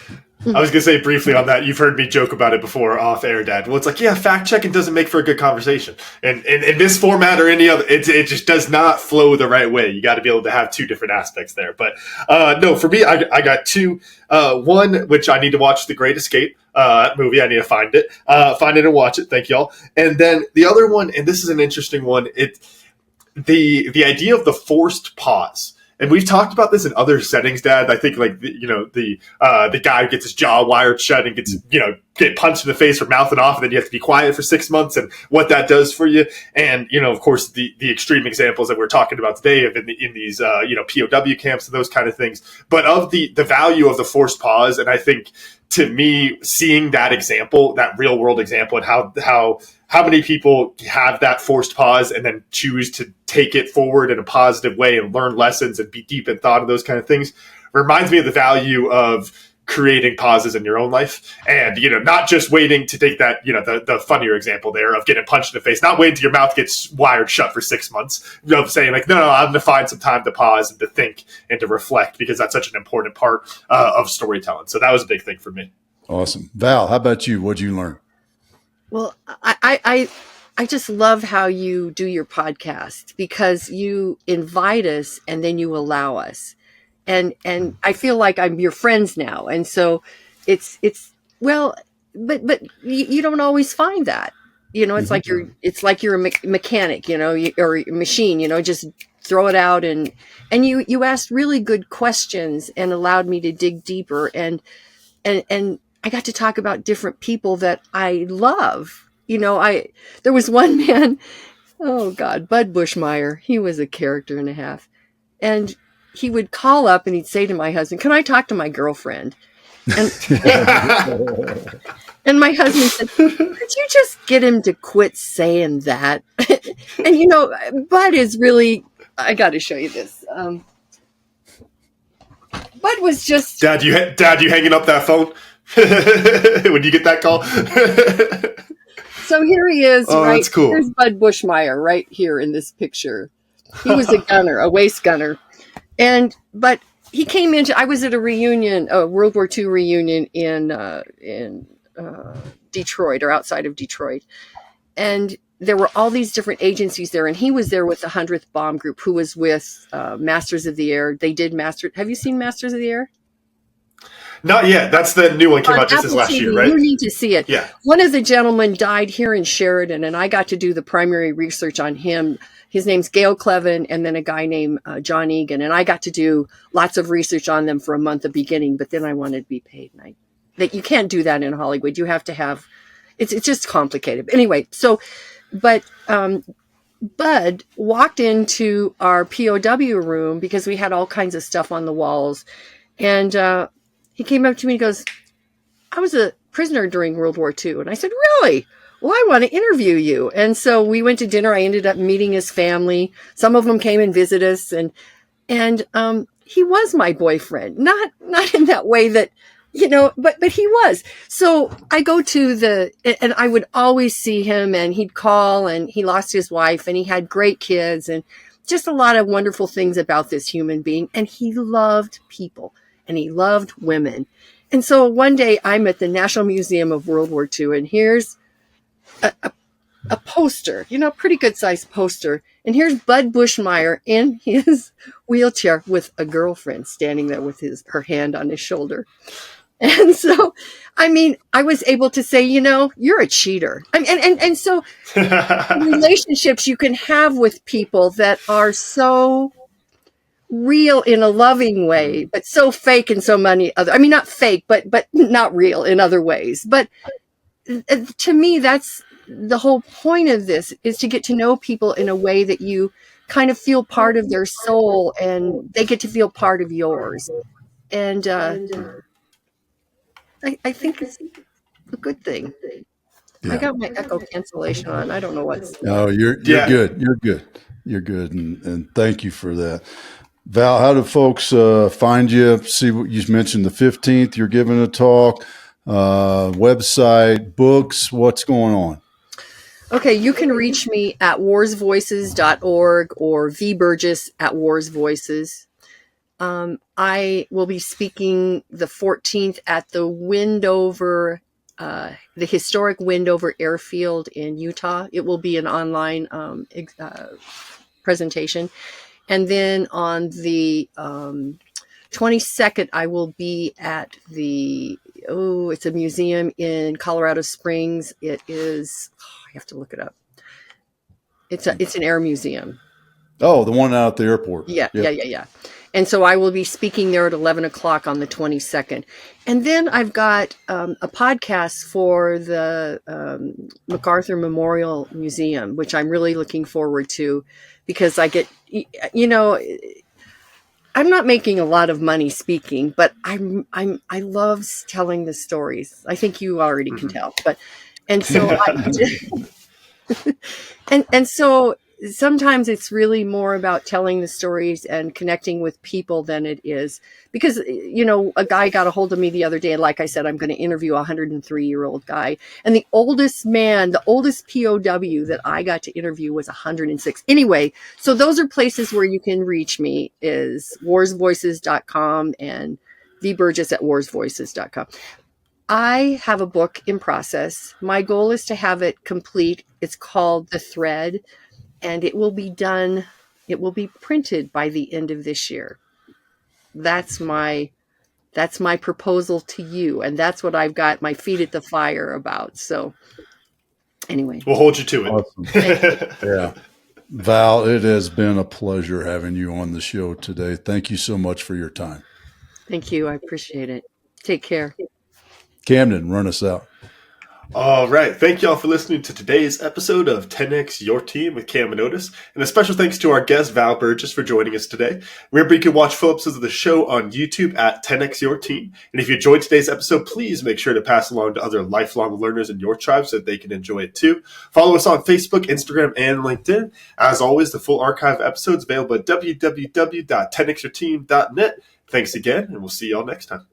I was going to say briefly on that. You've heard me joke about it before off air, Dad. Well, it's like, yeah, fact checking doesn't make for a good conversation. And in this format or any other, it just does not flow the right way. You got to be able to have two different aspects there. But no, for me, I got two. One, which I need to watch The Great Escape movie. I need to find it and watch it. Thank y'all. And then the other one, and this is an interesting one. The idea of the forced pause. And we've talked about this in other settings, Dad. I think like the guy gets his jaw wired shut and gets get punched in the face for mouthing off, and then you have to be quiet for 6 months, and what that does for you. And of course, the extreme examples that we're talking about today of in these POW camps and those kind of things. But of the value of the forced pause, and I think to me, seeing that example, that real world example, and how many people have that forced pause and then choose to take it forward in a positive way and learn lessons and be deep in thought and those kind of things, reminds me of the value of creating pauses in your own life. And, not just waiting to take that, the funnier example there of getting punched in the face, not waiting till your mouth gets wired shut for 6 months, of saying like, no, I'm going to find some time to pause and to think and to reflect, because that's such an important part of storytelling. So that was a big thing for me. Awesome. Val, how about you? What'd you learn? Well, I just love how you do your podcast, because you invite us and then you allow us. And I feel like I'm your friends now. And so it's well, but you don't always find that, it's like you're a mechanic, or a machine, just throw it out. And you asked really good questions and allowed me to dig deeper. And I got to talk about different people that I love. There was one man, oh God, Bud Bushmeyer. He was a character and a half. And he would call up and he'd say to my husband, "Can I talk to my girlfriend?" And, and my husband said, "Could you just get him to quit saying that?" And Bud is really, I got to show you this. Bud was just... Dad, you hanging up that phone when you get that call? So here he is, right? That's cool. Here's Bud Bushmeyer right here in this picture. He was a gunner, a waist gunner. But he came into, I was at a reunion, a World War II reunion in Detroit, or outside of Detroit. And there were all these different agencies there. And he was there with the 100th Bomb Group, who was with Masters of the Air. They did have you seen Masters of the Air? Not yet. That's the new one, came out just this last year, right? You need to see it. Yeah. One of the gentlemen died here in Sheridan, and I got to do the primary research on him. His name's Gail Clevin, and then a guy named John Egan. And I got to do lots of research on them for a month at the beginning, but then I wanted to be paid. And that you can't do that in Hollywood. You have to have, it's just complicated. Anyway, but Bud walked into our POW room because we had all kinds of stuff on the walls. And he came up to me and goes, "I was a prisoner during World War II." And I said, "Really? Well, I want to interview you." And so we went to dinner. I ended up meeting his family. Some of them came and visited us, and he was my boyfriend. Not in that way that, but he was. So I go to and I would always see him, and he'd call, and he lost his wife, and he had great kids, and just a lot of wonderful things about this human being. And he loved people, and he loved women. And so one day I'm at the National Museum of World War II, and here's a poster, pretty good sized poster. And here's Bud Bushmeyer in his wheelchair with a girlfriend standing there with her hand on his shoulder. And so, I was able to say, you're a cheater. And so relationships you can have with people that are so real in a loving way, but so fake in so many other, not fake, but not real in other ways. But to me, that's the whole point of this, is to get to know people in a way that you kind of feel part of their soul, and they get to feel part of yours. And I think it's a good thing. Yeah. I got my echo cancellation on. I don't know what's... No, you're good. You're good. And thank you for that. Val, how do folks find you? See what you mentioned, the 15th, you're giving a talk, website, books, what's going on? Okay, you can reach me at warsvoices.org or vburgess@warsvoices. I will be speaking the 14th at the Windover, the historic Windover Airfield in Utah. It will be an online presentation. And then on the 22nd, I will be at it's a museum in Colorado Springs. It is, I have to look it up. It's an air museum. Oh, the one out at the airport. Yeah. And so I will be speaking there at 11 o'clock on the 22nd. And then I've got a podcast for the MacArthur Memorial Museum, which I'm really looking forward to because I get, I'm not making a lot of money speaking, but I love telling the stories. I think you already can tell, and so and so sometimes it's really more about telling the stories and connecting with people than it is because, a guy got a hold of me the other day. And like I said, I'm going to interview a 103-year-old guy. And the oldest POW that I got to interview was 106. Anyway, so those are places where you can reach me is warsvoices.com and vburgess@warsvoices.com. I have a book in process. My goal is to have it complete. It's called The Thread. And it will be printed by the end of this year. That's my proposal to you. And that's what I've got my feet at the fire about. So anyway. We'll hold you to it. Awesome. Yeah. Val, it has been a pleasure having you on the show today. Thank you so much for your time. Thank you. I appreciate it. Take care. Camden, run us out. All right. Thank you all for listening to today's episode of 10X Your Team with Cam Otis. And a special thanks to our guest, Val Burgess, for joining us today. Remember, you can watch full episodes of the show on YouTube at 10X Your Team. And if you enjoyed today's episode, please make sure to pass along to other lifelong learners in your tribe so that they can enjoy it too. Follow us on Facebook, Instagram, and LinkedIn. As always, the full archive of episodes available at www.10xyourteam.net. Thanks again, and we'll see you all next time.